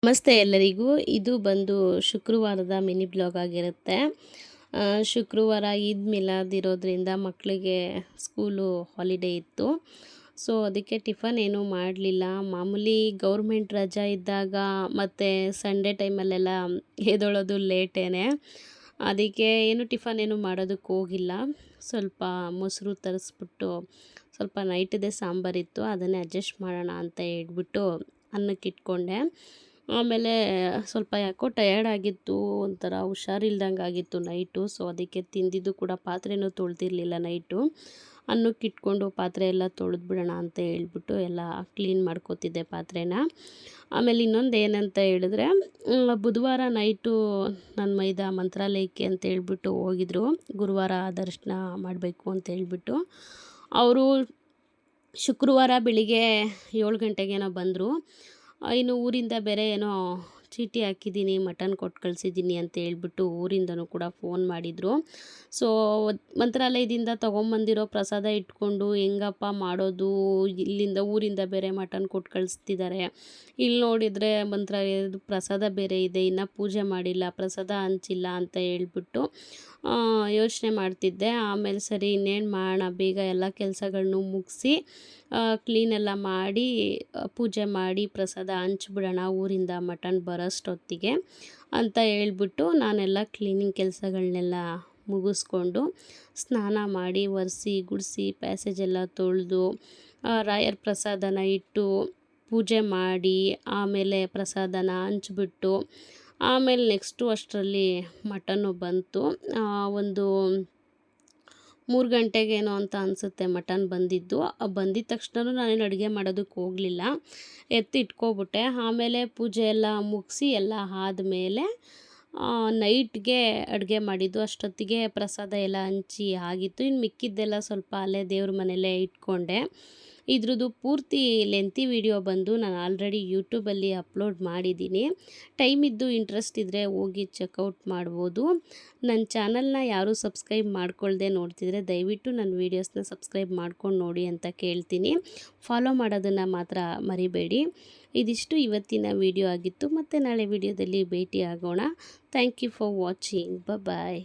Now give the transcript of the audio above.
ನಮಸ್ತೆ ಎಲ್ಲರಿಗೂ. ಇದು ಬಂದು ಶುಕ್ರವಾರದ ಮಿನಿ ಬ್ಲಾಗ್ ಆಗಿರುತ್ತೆ. ಶುಕ್ರವಾರ ಈದ್ ಮಿಲಾದ್ ಇರೋದ್ರಿಂದ ಮಕ್ಕಳಿಗೆ ಸ್ಕೂಲು ಹಾಲಿಡೇ ಇತ್ತು. ಸೊ ಅದಕ್ಕೆ ಟಿಫನ್ ಏನೂ ಮಾಡಲಿಲ್ಲ. ಮಾಮೂಲಿ ಗೌರ್ಮೆಂಟ್ ರಜಾ ಇದ್ದಾಗ ಮತ್ತು ಸಂಡೇ ಟೈಮಲ್ಲೆಲ್ಲ ಎದ್ದೇಳೋದು ಲೇಟೇನೆ. ಅದಕ್ಕೆ ಏನು ಟಿಫನ್ ಏನು ಮಾಡೋದಕ್ಕೆ ಹೋಗಿಲ್ಲ. ಸ್ವಲ್ಪ ಮೊಸರು ತರಿಸ್ಬಿಟ್ಟು ಸ್ವಲ್ಪ ನೈಟದೇ ಸಾಂಬಾರಿತ್ತು, ಅದನ್ನೇ ಅಡ್ಜಸ್ಟ್ ಮಾಡೋಣ ಅಂತ ಹೇಳ್ಬಿಟ್ಟು ಅನ್ನಕ್ಕೆ ಇಟ್ಕೊಂಡೆ. ಆಮೇಲೆ ಸ್ವಲ್ಪ ಯಾಕೋ ಟಯರ್ಡ್ ಆಗಿತ್ತು, ಒಂಥರ ಹುಷಾರಿಲ್ದಂಗೆ ಆಗಿತ್ತು ನೈಟು. ಸೊ ಅದಕ್ಕೆ ತಿಂದಿದ್ದು ಕೂಡ ಪಾತ್ರೆನೂ ತೊಳೆದಿರಲಿಲ್ಲ ನೈಟು. ಅನ್ನಕ್ಕೆ ಇಟ್ಕೊಂಡು ಪಾತ್ರೆ ಎಲ್ಲ ತೊಳೆದ್ಬಿಡೋಣ ಅಂತ ಹೇಳ್ಬಿಟ್ಟು ಎಲ್ಲ ಕ್ಲೀನ್ ಮಾಡ್ಕೋತಿದ್ದೆ ಪಾತ್ರೆನ. ಆಮೇಲೆ ಇನ್ನೊಂದು ಏನಂತ ಹೇಳಿದ್ರೆ, ಬುಧವಾರ ನೈಟು ನನ್ನ ಮೈದ ಮಂತ್ರಾಲಯಕ್ಕೆ ಅಂತ ಹೇಳ್ಬಿಟ್ಟು ಹೋಗಿದ್ರು. ಗುರುವಾರ ದರ್ಶನ ಮಾಡಬೇಕು ಅಂತ ಹೇಳ್ಬಿಟ್ಟು ಅವರು ಶುಕ್ರವಾರ ಬೆಳಿಗ್ಗೆ 7 ಗಂಟೆಗೇನೋ ಬಂದರು. ಇನ್ನು ಊರಿಂದ ಬೇರೆ ಏನೋ ಚೀಟಿ ಹಾಕಿದ್ದೀನಿ, ಮಟನ್ ಕೊಟ್ಟು ಕಳಿಸಿದ್ದೀನಿ ಅಂತ ಹೇಳ್ಬಿಟ್ಟು ಊರಿಂದನೂ ಕೂಡ ಫೋನ್ ಮಾಡಿದರು. ಸೊ ಮಂತ್ರಾಲಯದಿಂದ ತೊಗೊಂಬಂದಿರೋ ಪ್ರಸಾದ ಇಟ್ಕೊಂಡು ಹೆಂಗಪ್ಪ ಮಾಡೋದು, ಇಲ್ಲಿಂದ ಊರಿಂದ ಬೇರೆ ಮಟನ್ ಕೊಟ್ಟು ಕಳಿಸ್ತಿದ್ದಾರೆ, ಇಲ್ಲಿ ನೋಡಿದರೆ ಮಂತ್ರಾಲಯದ ಪ್ರಸಾದ ಬೇರೆ ಇದೆ, ಇನ್ನು ಪೂಜೆ ಮಾಡಿಲ್ಲ, ಪ್ರಸಾದ ಹಂಚಿಲ್ಲ ಅಂತ ಹೇಳ್ಬಿಟ್ಟು ಯೋಚನೆ ಮಾಡ್ತಿದ್ದೆ. ಆಮೇಲೆ ಸರಿ ಇನ್ನೇನು ಮಾಡೋಣ, ಬೇಗ ಎಲ್ಲ ಕೆಲಸಗಳನ್ನೂ ಮುಗಿಸಿ ಕ್ಲೀನೆಲ್ಲ ಮಾಡಿ ಪೂಜೆ ಮಾಡಿ ಪ್ರಸಾದ ಹಂಚ್ಬಿಡೋಣ ಊರಿಂದ ಮಟನ್ ಬರೋಷ್ಟೊತ್ತಿಗೆ ಅಂತ ಹೇಳ್ಬಿಟ್ಟು ನಾನೆಲ್ಲ ಕ್ಲೀನಿಂಗ್ ಕೆಲಸಗಳನ್ನೆಲ್ಲ ಮುಗಿಸ್ಕೊಂಡು ಸ್ನಾನ ಮಾಡಿ ಒರೆಸಿ ಗುಡಿಸಿ ಪ್ಯಾಸೇಜೆಲ್ಲ ತೊಳೆದು ರಾಯರ ಪ್ರಸಾದನ ಇಟ್ಟು ಪೂಜೆ ಮಾಡಿ ಆಮೇಲೆ ಪ್ರಸಾದನ ಹಂಚ್ಬಿಟ್ಟು ಆಮೇಲೆ ನೆಕ್ಸ್ಟು ಅಷ್ಟರಲ್ಲಿ ಮಟನ್ನು ಬಂತು. ಒಂದು 3 ಗಂಟೆಗೇನೋ ಅಂತ ಅನಿಸುತ್ತೆ ಮಟನ್ ಬಂದಿದ್ದು. ಬಂದಿದ್ದ ತಕ್ಷಣ ನಾನೇನು ಅಡುಗೆ ಮಾಡೋದಕ್ಕೆ ಹೋಗಲಿಲ್ಲ, ಎತ್ತಿಟ್ಕೊಬಿಟ್ಟೆ. ಆಮೇಲೆ ಪೂಜೆ ಎಲ್ಲ ಮುಗಿಸಿ ಎಲ್ಲ ಆದಮೇಲೆ ನೈಟ್ಗೆ ಅಡುಗೆ ಮಾಡಿದ್ದು. ಅಷ್ಟೊತ್ತಿಗೆ ಪ್ರಸಾದ ಎಲ್ಲ ಹಂಚಿ ಆಗಿತ್ತು. ಇನ್ನು ಮಿಕ್ಕಿದ್ದೆಲ್ಲ ಸ್ವಲ್ಪ ಅಲ್ಲೇ ದೇವ್ರ ಮನೆಯಲ್ಲೇ ಇಟ್ಕೊಂಡೆ. ಇದ್ರದ್ದು ಪೂರ್ತಿ ಲೆಂತಿ ವಿಡಿಯೋ ಬಂದು ನಾನು ಆಲ್ರೆಡಿ ಯೂಟ್ಯೂಬಲ್ಲಿ ಅಪ್ಲೋಡ್ ಮಾಡಿದ್ದೀನಿ. ಟೈಮ್ ಇದ್ದು ಇಂಟ್ರೆಸ್ಟ್ ಇದ್ದರೆ ಹೋಗಿ ಚೆಕ್ಔಟ್ ಮಾಡ್ಬೋದು. ನನ್ನ ಚಾನಲ್ನ ಯಾರೂ ಸಬ್ಸ್ಕ್ರೈಬ್ ಮಾಡ್ಕೊಳ್ದೆ ನೋಡ್ತಿದ್ರೆ ದಯವಿಟ್ಟು ನನ್ನ ವೀಡಿಯೋಸ್ನ ಸಬ್ಸ್ಕ್ರೈಬ್ ಮಾಡ್ಕೊಂಡು ನೋಡಿ ಅಂತ ಕೇಳ್ತೀನಿ. ಫಾಲೋ ಮಾಡೋದನ್ನು ಮಾತ್ರ ಮರಿಬೇಡಿ. ಇದಿಷ್ಟು ಇವತ್ತಿನ ವಿಡಿಯೋ ಆಗಿತ್ತು. ಮತ್ತು ನಾಳೆ ವಿಡಿಯೋದಲ್ಲಿ ಭೇಟಿ ಆಗೋಣ. Thank you for watching. Bye.